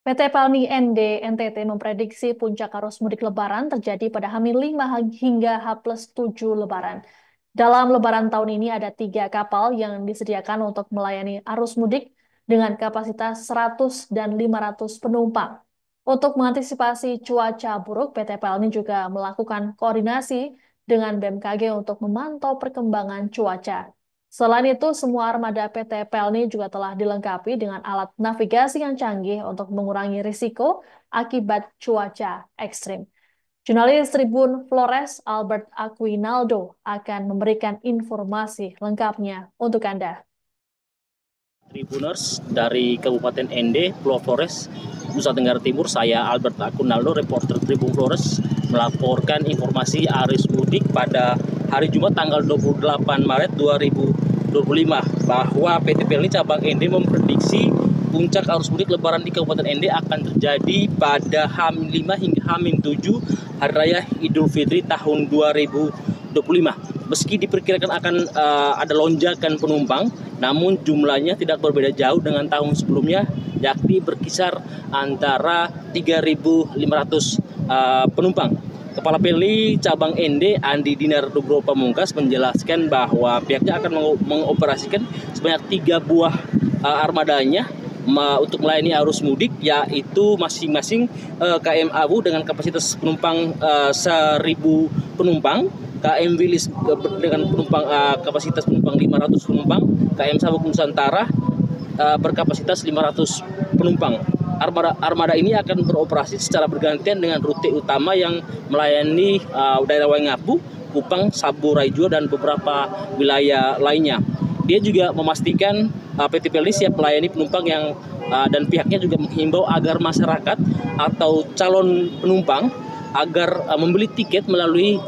PT Pelni ND NTT memprediksi puncak arus mudik Lebaran terjadi pada H-5 hingga H+7 Lebaran. Dalam Lebaran tahun ini ada 3 kapal yang disediakan untuk melayani arus mudik dengan kapasitas 100 dan 500 penumpang. Untuk mengantisipasi cuaca buruk, PT Pelni juga melakukan koordinasi dengan BMKG untuk memantau perkembangan cuaca. Selain itu, semua armada PT Pelni juga telah dilengkapi dengan alat navigasi yang canggih untuk mengurangi risiko akibat cuaca ekstrim. Jurnalis Tribun Flores Albert Aquinaldo akan memberikan informasi lengkapnya untuk Anda. Tribuners dari Kabupaten Ende, Pulau Flores, Nusa Tenggara Timur, saya Albert Aquinaldo, reporter Tribun Flores, melaporkan informasi arus mudik pada hari Jumat tanggal 28 Maret 2025 bahwa PT Pelni Cabang Ende memprediksi puncak arus mudik Lebaran di Kabupaten Ende akan terjadi pada H-5 hingga H-7 Hari Raya Idul Fitri tahun 2025. Meski diperkirakan akan ada lonjakan penumpang, namun jumlahnya tidak berbeda jauh dengan tahun sebelumnya, yakni berkisar antara 3.500 penumpang. Kepala Pelni Cabang Ende Andi Dinar Nugroho Pamungkas menjelaskan bahwa pihaknya akan mengoperasikan sebanyak 3 buah armadanya untuk melayani arus mudik, yaitu masing-masing KM Awu dengan kapasitas penumpang 1.000 penumpang, KM Wilis dengan kapasitas penumpang 500 penumpang, KM Sabuk Nusantara berkapasitas 500 penumpang. Armada ini akan beroperasi secara bergantian dengan rute utama yang melayani daerah Waingapu, Kupang, Saburai Jua, dan beberapa wilayah lainnya. Dia juga memastikan PT Pelni siap melayani penumpang dan pihaknya juga menghimbau agar masyarakat atau calon penumpang agar membeli tiket melalui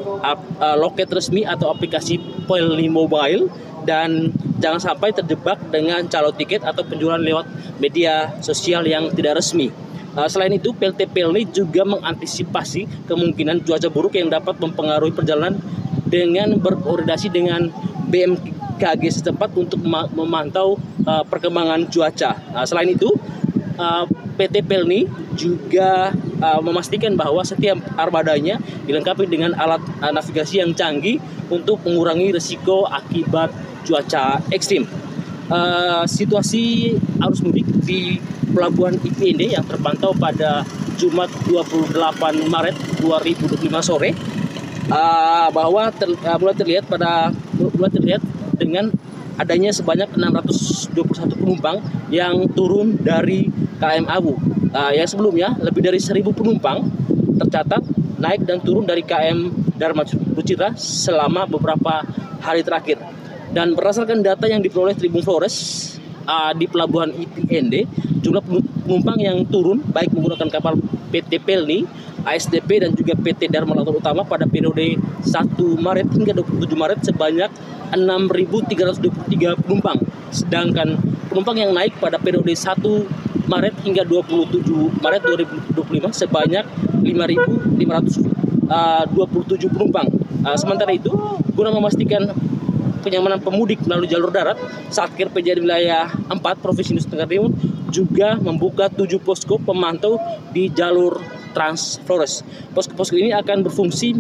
loket resmi atau aplikasi Pelni Mobile dan jangan sampai terjebak dengan calo tiket atau penjualan lewat media sosial yang tidak resmi. Selain itu, PT Pelni juga mengantisipasi kemungkinan cuaca buruk yang dapat mempengaruhi perjalanan dengan berkoordinasi dengan BMKG setempat untuk memantau perkembangan cuaca. Selain itu, PT Pelni juga memastikan bahwa setiap armadanya dilengkapi dengan alat navigasi yang canggih untuk mengurangi risiko akibat cuaca ekstrim. Situasi arus mudik di Pelabuhan IPND yang terpantau pada Jumat 28 Maret 2025 sore bahwa mulai terlihat dengan adanya sebanyak 621 penumpang yang turun dari KM Awu. Yang sebelumnya lebih dari 1.000 penumpang tercatat naik dan turun dari KM Dharma Rucitra selama beberapa hari terakhir. Dan berdasarkan data yang diperoleh Tribun Flores di Pelabuhan IPND, jumlah penumpang yang turun baik menggunakan kapal PT Pelni, ASDP, dan juga PT Dharma Lautan Utama pada periode 1 Maret hingga 27 Maret sebanyak 6.323 penumpang. Sedangkan penumpang yang naik pada periode 1 Maret hingga 27 Maret 2025 sebanyak 5.527 penumpang. Sementara itu, guna memastikan kenyamanan pemudik melalui jalur darat, Satker PJRI Wilayah 4 Provinsi Nusa Tenggara Timur juga membuka 7 posko pemantau di jalur Trans Flores. Posko-posko ini akan berfungsi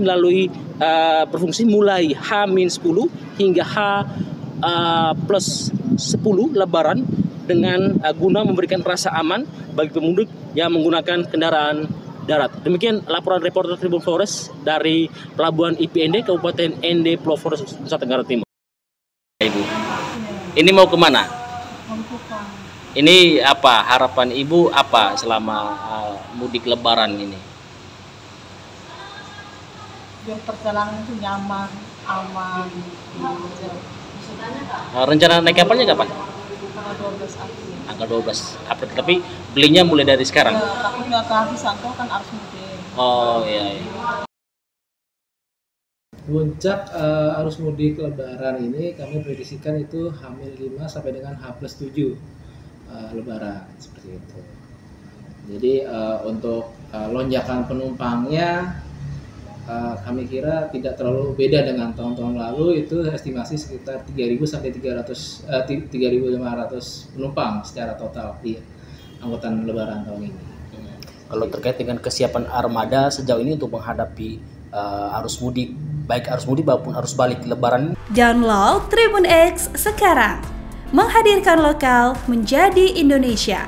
mulai H-10 hingga H+10 Lebaran dengan guna memberikan rasa aman bagi pemudik yang menggunakan kendaraan darat. Demikian laporan reporter Tribun Flores dari Pelabuhan IPND Kabupaten Ende, Pulau Flores, Nusa Tenggara Timur. Ibu, ini mau kemana? Ini apa harapan Ibu apa selama mudik Lebaran ini? Biar perjalanan itu nyaman, aman. Rencana naik kapalnya kapan? Tanggal 12 April. Tanggal 12 April. Tapi belinya mulai dari sekarang. Tapi nggak kehabisan tuh kan harus mudik. Oh iya. Puncak arus mudik Lebaran ini kami prediksikan itu H-5 sampai dengan H+7 Lebaran seperti itu. Jadi untuk lonjakan penumpangnya kami kira tidak terlalu beda dengan tahun-tahun lalu, itu estimasi sekitar 3.000 sampai 3.500 penumpang secara total di angkutan Lebaran tahun ini. Kalau terkait dengan kesiapan armada sejauh ini untuk menghadapi arus mudik, baik arus mudik maupun arus balik Lebaran. Download Tribun X sekarang, menghadirkan lokal menjadi Indonesia.